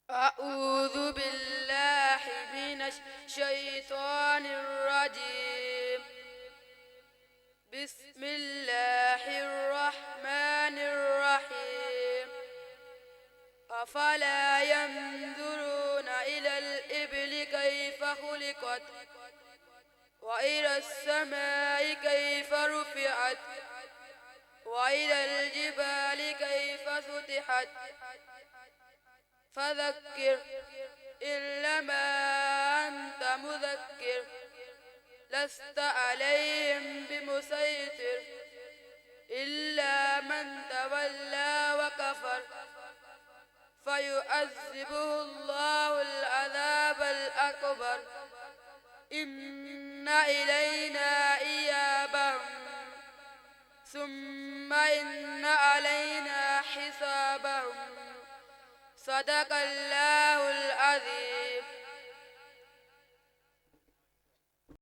أعوذ بالله من الشيطان الرجيم. بسم الله الرحمن الرحيم. أفلا ينظرون إلى الإبل كيف خلقت وإلى السماء كيف رفعت وإلى الجبال كيف سطحت فذكر إنما أنت مذكر لست عليهم بمسيطر إلا من تولى وكفر فيعذبه الله العذاب الأكبر إن إلينا إيابهم ثم إن علينا حسابهم صدق الله العظيم.